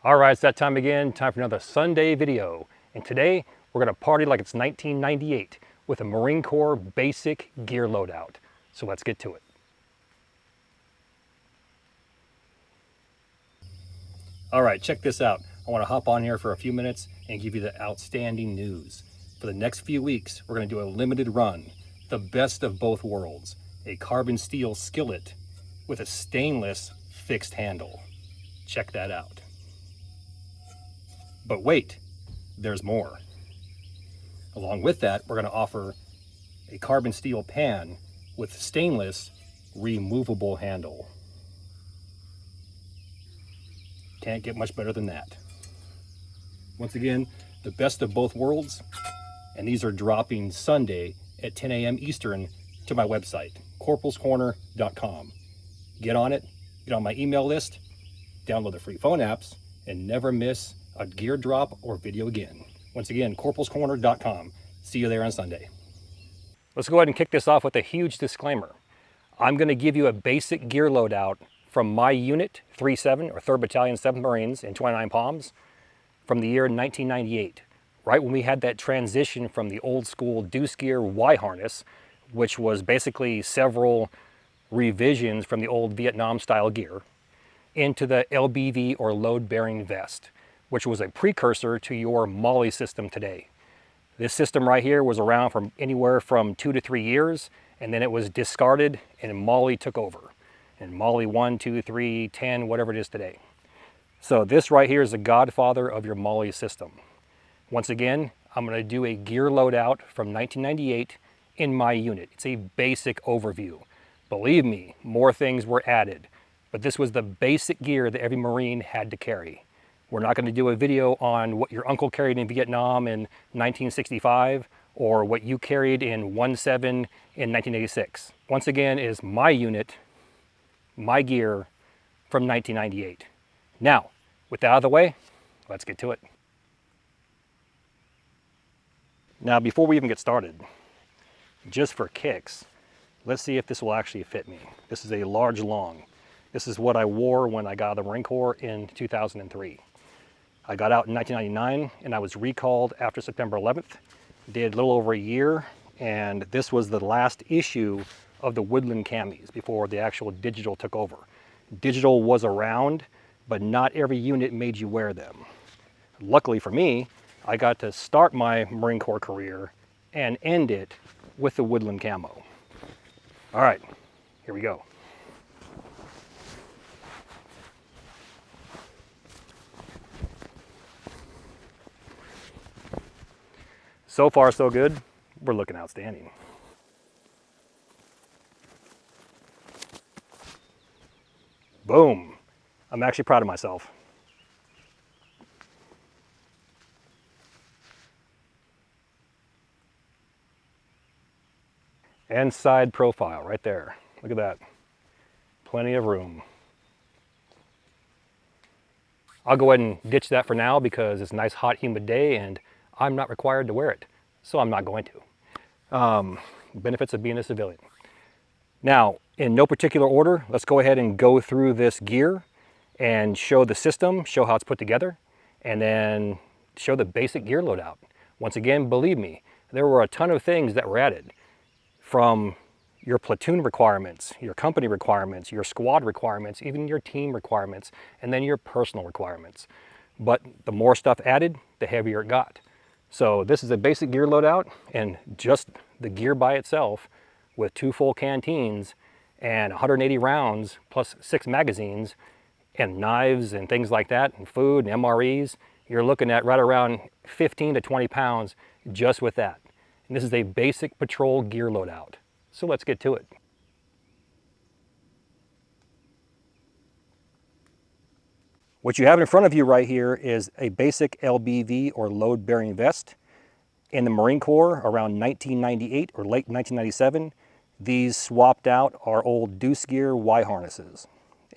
All right, it's that time again. Time for another Sunday video. And today we're gonna party like it's 1998 with a Marine Corps basic gear loadout. So let's get to it. All right, check this out. I wanna hop on here for a few minutes and give you the outstanding news. For the next few weeks, we're gonna do a limited run, the best of both worlds, a carbon steel skillet with a stainless fixed handle. Check that out. But wait, there's more. Along with that, we're going to offer a carbon steel pan with stainless removable handle. Can't get much better than that. Once again, the best of both worlds, and these are dropping Sunday at 10 a.m. Eastern to my website, corporalscorner.com. Get on it, get on my email list, download the free phone apps, and never miss a gear drop or video again. Once again, corporalscorner.com. See you there on Sunday. Let's go ahead and kick this off with a huge disclaimer. I'm going to give you a basic gear loadout from my unit, 3-7 or 3rd Battalion, 7th Marines in 29 Palms from the year 1998, right when we had that transition from the old school deuce gear Y harness, which was basically several revisions from the old Vietnam style gear, into the LBV or load bearing vest, which was a precursor to your MOLLE system today. This system right here was around from anywhere from 2 to 3 years, and then it was discarded and MOLLE took over. And MOLLE 1, 2, 3, 10, whatever it is today. So this right here is the godfather of your MOLLE system. Once again, I'm going to do a gear loadout from 1998 in my unit. It's a basic overview. Believe me, more things were added, but this was the basic gear that every Marine had to carry. We're not going to do a video on what your uncle carried in Vietnam in 1965 or what you carried in 1-7 in 1986. Once again, is my unit, my gear from 1998. Now, with that out of the way, let's get to it. Now, before we even get started, just for kicks, let's see if this will actually fit me. This is a large long. This is what I wore when I got out of the Marine Corps in 2003. I got out in 1999 and I was recalled after September 11th. Did a little over a year, and this was the last issue of the Woodland camis before the actual digital took over. Digital was around, but not every unit made you wear them. Luckily for me, I got to start my Marine Corps career and end it with the Woodland camo. All right, here we go. So far, so good. We're looking outstanding. Boom. I'm actually proud of myself. And side profile right there. Look at that. Plenty of room. I'll go ahead and ditch that for now because it's a nice, hot, humid day and I'm not required to wear it. So I'm not going to. Benefits of being a civilian. Now, in no particular order, let's go ahead and go through this gear and show the system, show how it's put together, and then show the basic gear loadout. Once again, believe me, there were a ton of things that were added, from your platoon requirements, your company requirements, your squad requirements, even your team requirements, and then your personal requirements. But the more stuff added, the heavier it got. So this is a basic gear loadout, and just the gear by itself with 2 full canteens and 180 rounds plus 6 magazines and knives and things like that, and food and MREs, you're looking at right around 15 to 20 pounds just with that. And this is a basic patrol gear loadout. So let's get to it. What you have in front of you right here is a basic LBV or load bearing vest. In the Marine Corps around 1998 or late 1997, these swapped out our old deuce gear Y harnesses.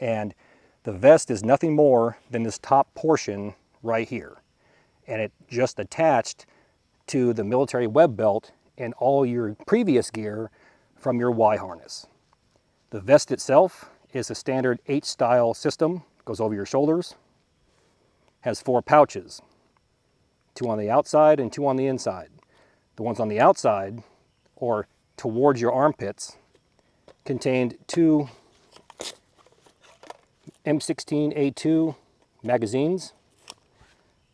And the vest is nothing more than this top portion right here. And it just attached to the military web belt and all your previous gear from your Y harness. The vest itself is a standard H-style system, goes over your shoulders. has 4 pouches, 2 on the outside and 2 on the inside. The ones on the outside, or towards your armpits, contained 2 M16A2 magazines.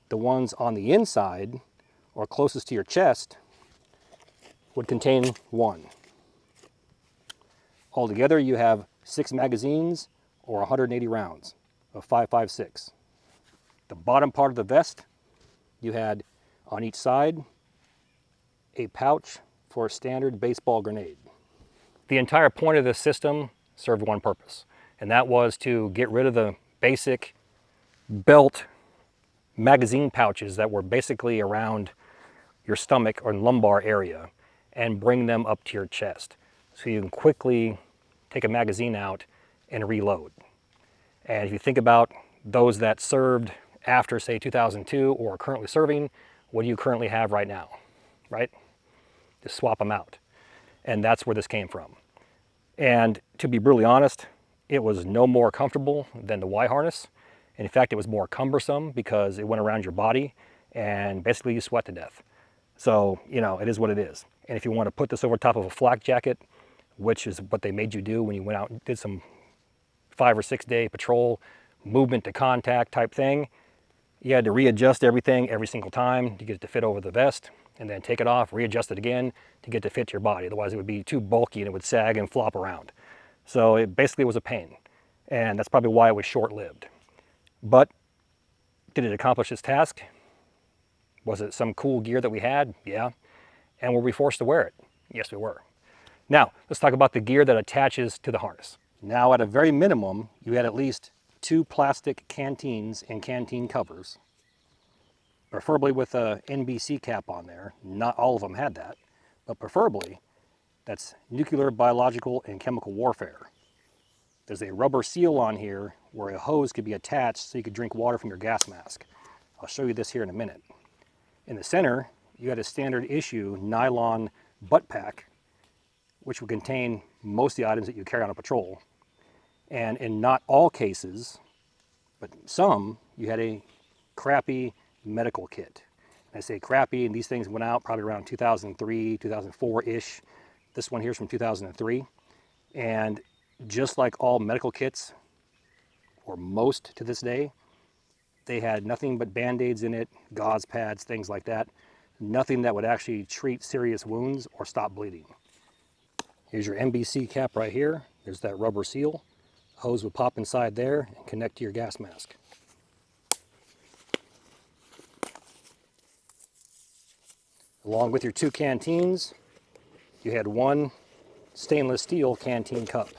The ones on the inside, or closest to your chest, would contain 1. Altogether, you have 6 magazines or 180 rounds of 5.56. The bottom part of the vest, you had on each side a pouch for a standard baseball grenade. The entire point of this system served one purpose, and that was to get rid of the basic belt magazine pouches that were basically around your stomach or lumbar area and bring them up to your chest so you can quickly take a magazine out and reload. And if you think about those that served after, say, 2002 or are currently serving, what do you currently have right now, right? Just swap them out. And that's where this came from. And to be brutally honest, it was no more comfortable than the Y harness. And in fact, it was more cumbersome because it went around your body and basically you sweat to death. So, you know, it is what it is. And if you want to put this over top of a flak jacket, which is what they made you do when you went out and did some 5 or 6 day patrol, movement to contact type thing, you had to readjust everything every single time to get it to fit over the vest, and then take it off, readjust it again to get it to fit your body. Otherwise it would be too bulky and it would sag and flop around. So it basically was a pain. And that's probably why it was short-lived. But did it accomplish its task? Was it some cool gear that we had? Yeah. And were we forced to wear it? Yes, we were. Now, let's talk about the gear that attaches to the harness. Now, at a very minimum, you had at least 2 plastic canteens and canteen covers, preferably with a NBC cap on there. Not all of them had that, but preferably that's nuclear, biological, and chemical warfare. There's a rubber seal on here where a hose could be attached so you could drink water from your gas mask. I'll show you this here in a minute. In the center, you had a standard issue nylon butt pack, which would contain most of the items that you carry on a patrol. And in not all cases, but some, you had a crappy medical kit. And I say crappy, and these things went out probably around 2003, 2004-ish. This one here is from 2003. And just like all medical kits, or most to this day, they had nothing but Band-Aids in it, gauze pads, things like that. Nothing that would actually treat serious wounds or stop bleeding. Here's your NBC cap right here. There's that rubber seal. The hose would pop inside there and connect to your gas mask. Along with your 2 canteens, you had 1 stainless steel canteen cup.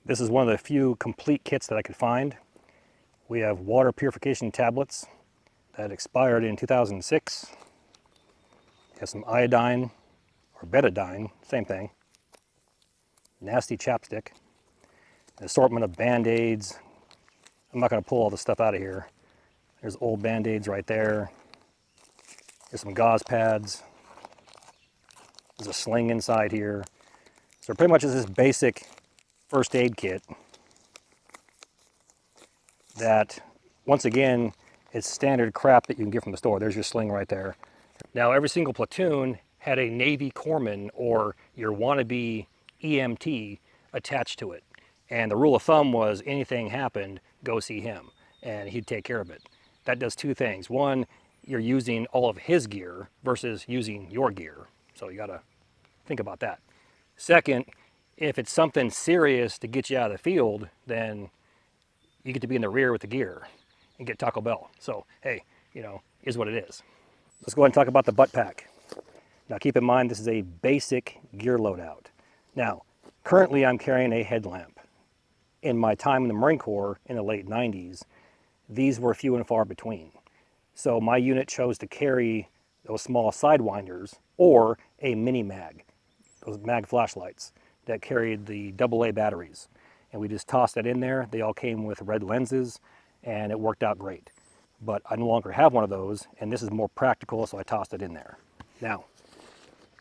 This is one of the few complete kits that I could find. We have water purification tablets that expired in 2006. We have some iodine or betadine, same thing. Nasty chapstick. An assortment of Band-Aids. I'm not going to pull all the stuff out of here. There's old Band-Aids right there. There's some gauze pads. There's a sling inside here. So pretty much is this basic first aid kit that, once again, it's standard crap that you can get from the store. There's your sling right there. Now, every single platoon had a Navy corpsman or your wannabe EMT attached to it. And the rule of thumb was anything happened, go see him, and he'd take care of it. That does 2 things. One, you're using all of his gear versus using your gear. So you gotta think about that. Second, if it's something serious to get you out of the field, then you get to be in the rear with the gear and get Taco Bell. So, hey, you know, is what it is. Let's go ahead and talk about the butt pack. Now, keep in mind, this is a basic gear loadout. Now, currently I'm carrying a headlamp. In my time in the Marine Corps in the late 90s, these were few and far between. So my unit chose to carry those small sidewinders or a mini mag, those mag flashlights. that carried the AA batteries. And we just tossed that in there. They all came with red lenses, and it worked out great. But I no longer have one of those, and this is more practical, so I tossed it in there. Now,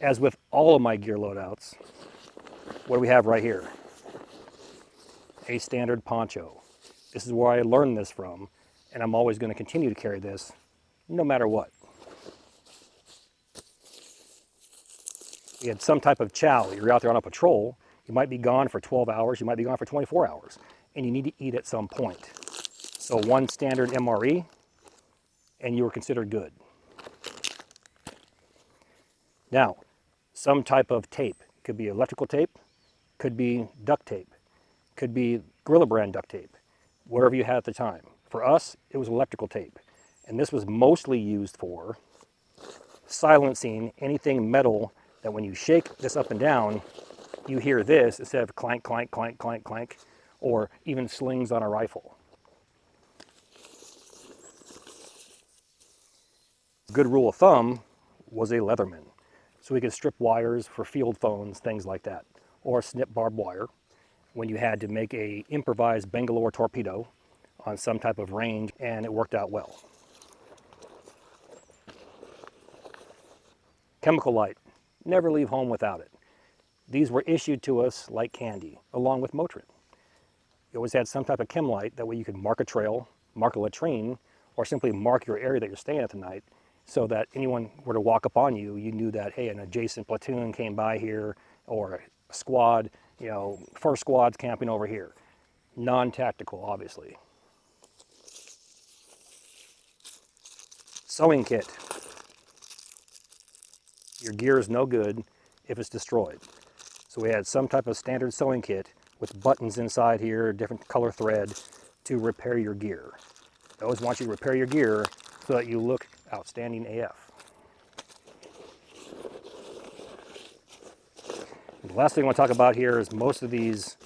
as with all of my gear loadouts, what do we have right here? A standard poncho. This is where I learned this from, and I'm always going to continue to carry this no matter what. You had some type of chow. You're out there on a patrol. You might be gone for 12 hours. You might be gone for 24 hours. And you need to eat at some point. So one standard MRE, and you were considered good. Now, some type of tape. Could be electrical tape. Could be duct tape. Could be Gorilla Brand duct tape. Whatever you had at the time. For us, it was electrical tape. And this was mostly used for silencing anything metal that when you shake this up and down, you hear this instead of clank, clank, clank, clank, clank, or even slings on a rifle. Good rule of thumb was a Leatherman. So we could strip wires for field phones, things like that, or snip barbed wire when you had to make a improvised Bangalore torpedo on some type of range, and it worked out well. Chemical light, never leave home without it. These were issued to us like candy, along with Motrin. You always had some type of chem light, that way you could mark a trail, mark a latrine, or simply mark your area that you're staying at the night, so that anyone were to walk up on you, you knew that, hey, an adjacent platoon came by here, or a squad, first squad's camping over here. Non-tactical, obviously. Sewing kit. Your gear is no good if it's destroyed. So we had some type of standard sewing kit with buttons inside here, different color thread, to repair your gear. I always want you to repair your gear so that you look outstanding AF. The last thing I want to talk about here is most of these,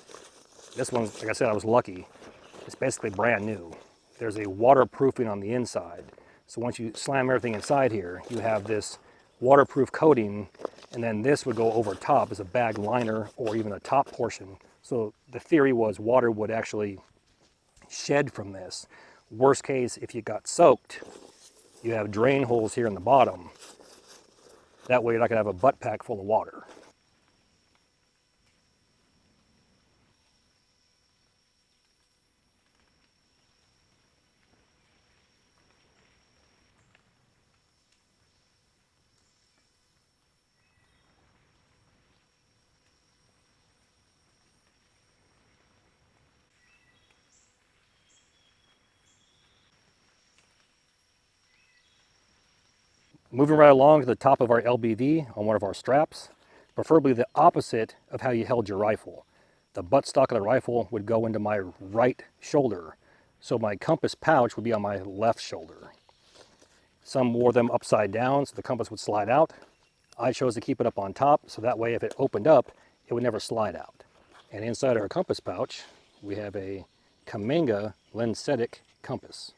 this one, like I said, I was lucky. It's basically brand new. There's a waterproofing on the inside. So once you slam everything inside here, you have this waterproof coating, and then this would go over top as a bag liner or even the top portion. So the theory was water would actually shed from this. Worst case, if you got soaked, you have drain holes here in the bottom. That way you're not going to have a butt pack full of water. Moving right along to the top of our LBV on one of our straps, preferably the opposite of how you held your rifle. The buttstock of the rifle would go into my right shoulder, so my compass pouch would be on my left shoulder. Some wore them upside down so the compass would slide out. I chose to keep it up on top, so that way if it opened up, it would never slide out. And inside our compass pouch, we have a Kamenga lensetic compass.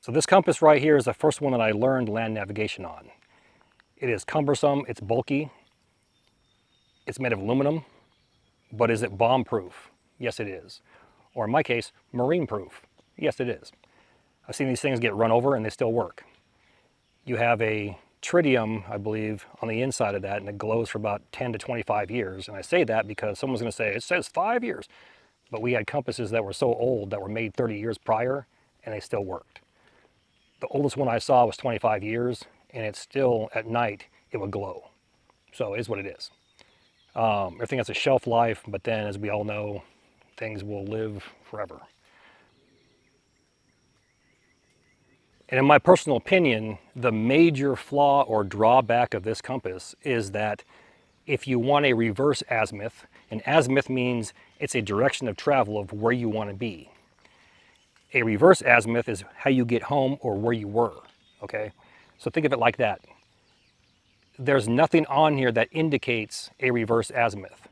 So this compass right here is the first one that I learned land navigation on. It is cumbersome, it's bulky, it's made of aluminum, but is it bomb proof? Yes, it is. Or in my case, marine proof. Yes, it is. I've seen these things get run over and they still work. You have a tritium, I believe, on the inside of that, and it glows for about 10 to 25 years. And I say that because someone's going to say, it says 5 years. But we had compasses that were so old that were made 30 years prior, and they still worked. The oldest one I saw was 25 years, and it's still, at night, it would glow. So it is what it is. Everything has a shelf life, but then, as we all know, things will live forever. And in my personal opinion, the major flaw or drawback of this compass is that if you want a reverse azimuth, and azimuth means it's a direction of travel of where you want to be. A reverse azimuth is how you get home or where you were, okay? So think of it like that. There's nothing on here that indicates a reverse azimuth,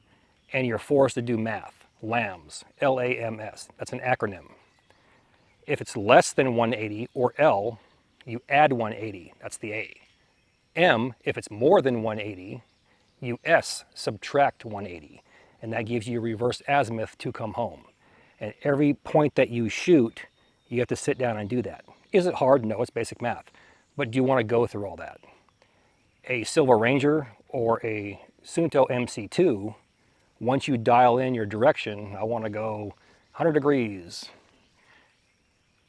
and you're forced to do math. LAMS, L-A-M-S. That's an acronym. If it's less than 180, or L, you add 180. That's the A. M, if it's more than 180, you S, subtract 180. And that gives you reverse azimuth to come home. And every point that you shoot, you have to sit down and do that. Is it hard? No, it's basic math. But do you want to go through all that? A Silver Ranger or a Sunto MC2, once you dial in your direction, I want to go 100 degrees.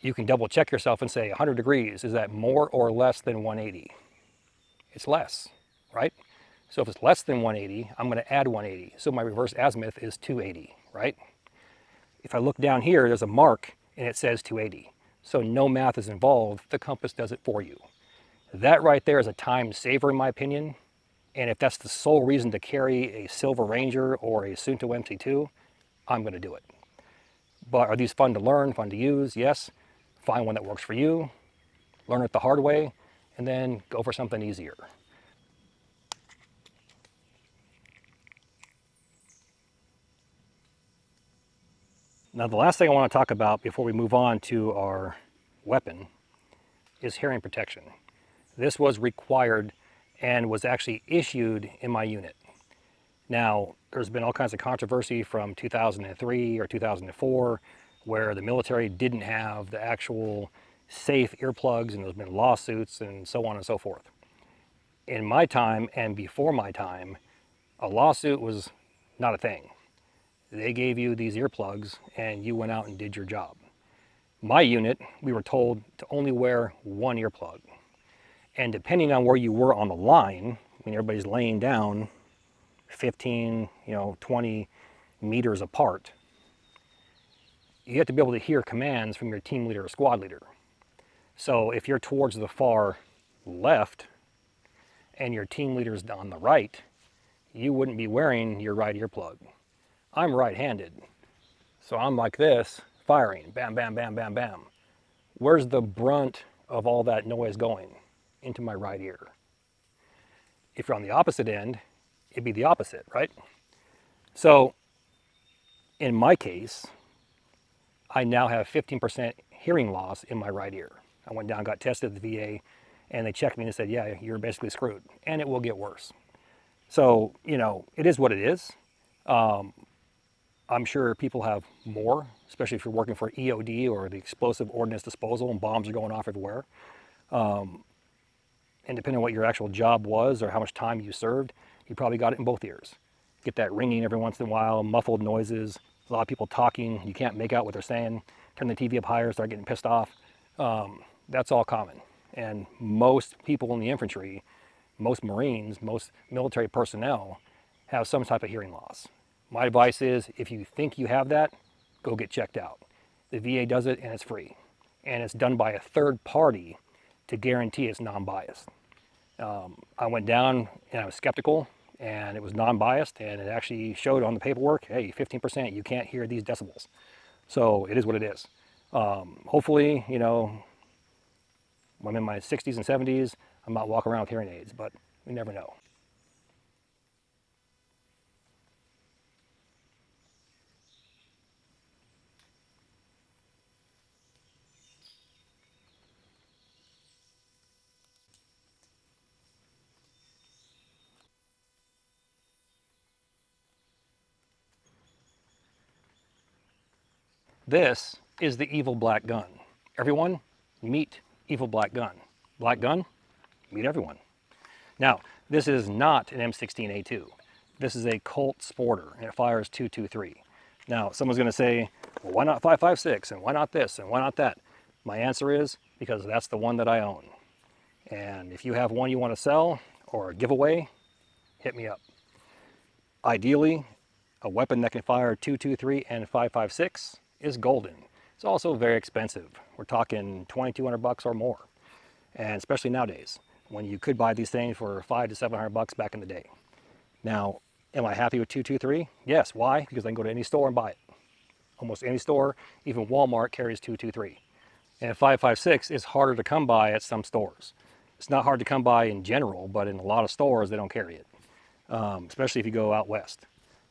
You can double check yourself and say 100 degrees, is that more or less than 180? It's less, right? So if it's less than 180, I'm going to add 180. So my reverse azimuth is 280, right? If I look down here, there's a mark and it says 280. So no math is involved, the compass does it for you. That right there is a time saver in my opinion. And if that's the sole reason to carry a Silver Ranger or a Sunto MC2, I'm going to do it. But are these fun to learn, fun to use? Yes. Find one that works for you, learn it the hard way, and then go for something easier. Now, the last thing I want to talk about before we move on to our weapon is hearing protection. This was required and was actually issued in my unit. Now, there's been all kinds of controversy from 2003 or 2004 where the military didn't have the actual safe earplugs, and there's been lawsuits and so on and so forth. In my time and before my time, a lawsuit was not a thing. They gave you these earplugs and you went out and did your job. My unit, we were told to only wear one earplug. And depending on where you were on the line, when everybody's laying down 15, 20 meters apart, you have to be able to hear commands from your team leader or squad leader. So if you're towards the far left and your team leader's on the right, you wouldn't be wearing your right earplug. I'm right-handed, so I'm like this, firing, bam, bam, bam, bam, bam. Where's the brunt of all that noise going? Into my right ear. If you're on the opposite end, it'd be the opposite, right? So in my case, I now have 15% hearing loss in my right ear. I went down, got tested at the VA, and they checked me and said, yeah, you're basically screwed, and it will get worse. So, it is what it is. I'm sure people have more, especially if you're working for EOD or the Explosive Ordnance Disposal and bombs are going off everywhere. And depending on what your actual job was or how much time you served, you probably got it in both ears. Get that ringing every once in a while, muffled noises, a lot of people talking, you can't make out what they're saying, turn the TV up higher, start getting pissed off. That's all common. And most people in the infantry, most Marines, most military personnel have some type of hearing loss. My advice is, if you think you have that, go get checked out. The VA does it and it's free. And it's done by a third party to guarantee it's non-biased. I went down and I was skeptical, and it was non-biased, and it actually showed on the paperwork, hey, 15%, you can't hear these decibels. So it is what it is. Hopefully, when I'm in my 60s and 70s, I'm not walking around with hearing aids, but we never know. This is the Evil Black Gun. Everyone, meet Evil Black Gun. Black Gun, meet everyone. Now, this is not an M16A2. This is a Colt Sporter, and it fires .223. Now, someone's going to say, well, why not 5.56, and why not this, and why not that? My answer is, because that's the one that I own. And if you have one you want to sell or give away, hit me up. Ideally, a weapon that can fire .223 and 5.56 is golden. It's also very expensive. We're talking $2,200 or more, and especially nowadays, when you could buy these things for $500 to $700 back in the day. Now, am I happy with .223? Yes. Why? Because I can go to any store and buy it. Almost any store, even Walmart carries .223. And 5.56 is harder to come by at some stores. It's not hard to come by in general, but in a lot of stores, they don't carry it, especially if you go out west.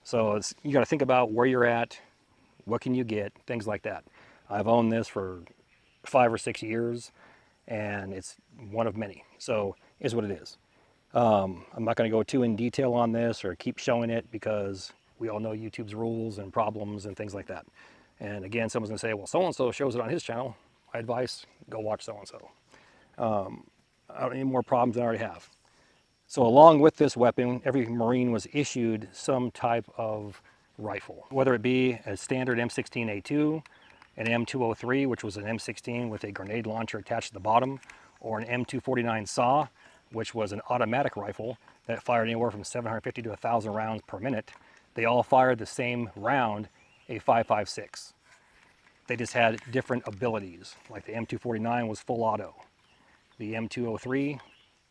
So you got to think about where you're at, what can you get, things like that. I've owned this for 5 or 6 years, and it's one of many. So here's what it is. I'm not going to go too in detail on this or keep showing it because we all know YouTube's rules and problems and things like that. And again, someone's going to say, well, so-and-so shows it on his channel. My advice, go watch so-and-so. I don't need more problems than I already have. So along with this weapon, every Marine was issued some type of rifle, whether it be a standard M16A2, an M203, which was an M16 with a grenade launcher attached to the bottom, or an M249 SAW, which was an automatic rifle that fired anywhere from 750 to 1,000 rounds per minute. They all fired the same round, a 5.56. They just had different abilities. Like the M249 was full auto. The M203,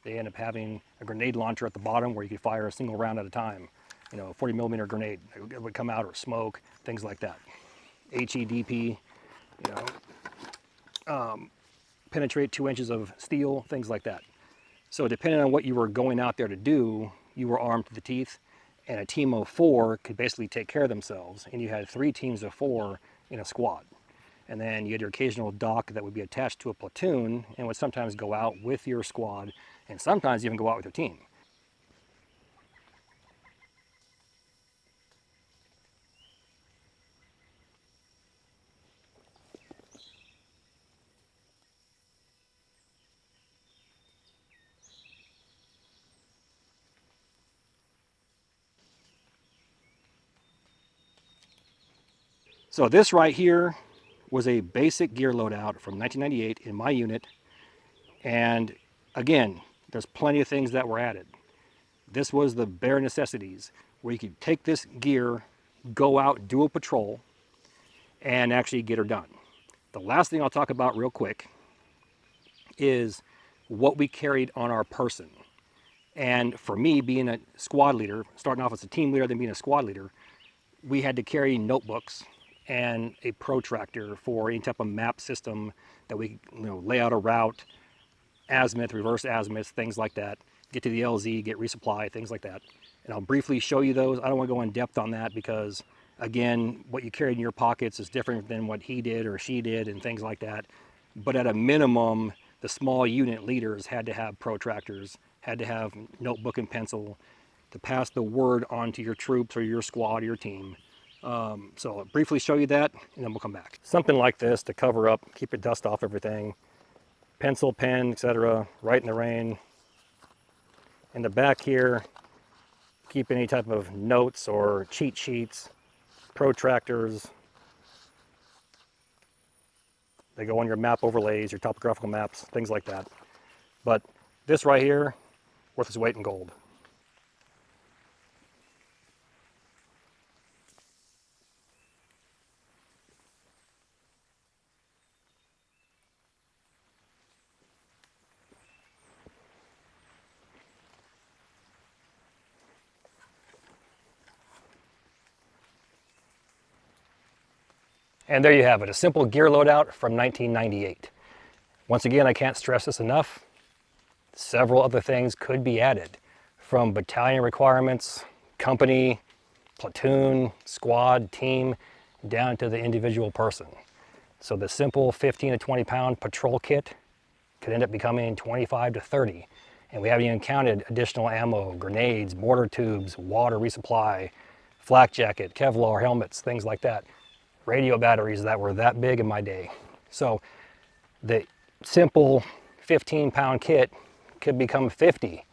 they end up having a grenade launcher at the bottom where you could fire a single round at a time. You know, a 40 millimeter grenade, it would come out, or smoke, things like that. HEDP, you know, penetrate 2 inches of steel, things like that. So depending on what you were going out there to do, you were armed to the teeth, and a team of 4 could basically take care of themselves, and you had 3 teams of 4 in a squad. And then you had your occasional doc that would be attached to a platoon and would sometimes go out with your squad, and sometimes even go out with your team. So this right here was a basic gear loadout from 1998 in my unit. And again, there's plenty of things that were added. This was the bare necessities where you could take this gear, go out, do a patrol, and actually get her done. The last thing I'll talk about real quick is what we carried on our person. And for me, being a squad leader, starting off as a team leader, then being a squad leader, we had to carry notebooks and a protractor for any type of map system that we, lay out a route, azimuth, reverse azimuth, things like that, get to the LZ, get resupply, things like that. And I'll briefly show you those. I don't want to go in depth on that because, again, what you carried in your pockets is different than what he did or she did and things like that. But at a minimum, the small unit leaders had to have protractors, had to have notebook and pencil to pass the word on to your troops or your squad or your team. So I'll briefly show you that, and then we'll come back. Something like this to cover up, keep the dust off everything. Pencil, pen, etc., right in the rain. In the back here, keep any type of notes or cheat sheets, protractors. They go on your map overlays, your topographical maps, things like that. But this right here, worth its weight in gold. And there you have it, a simple gear loadout from 1998. Once again, I can't stress this enough. Several other things could be added, from battalion requirements, company, platoon, squad, team, down to the individual person. So the simple 15 to 20 pound patrol kit could end up becoming 25 to 30. And we haven't even counted additional ammo, grenades, mortar tubes, water resupply, flak jacket, Kevlar helmets, things like that. Radio batteries that were that big in my day. So the simple 15-pound kit could become 50,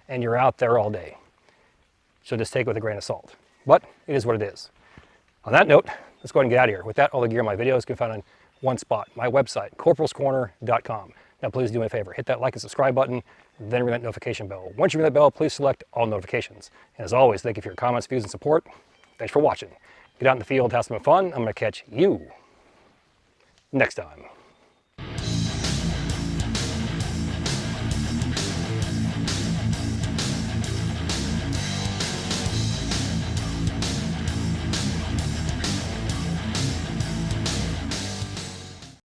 and you're out there all day. So just take it with a grain of salt. But it is what it is. On that note, let's go ahead and get out of here. With that, all the gear in my videos can be found on one spot, my website, corporalscorner.com. Now please do me a favor, hit that like and subscribe button, then ring that notification bell. Once you ring that bell, please select all notifications. And as always, thank you for your comments, views, and support. Thanks for watching. Get out in the field, have some fun. I'm going to catch you next time.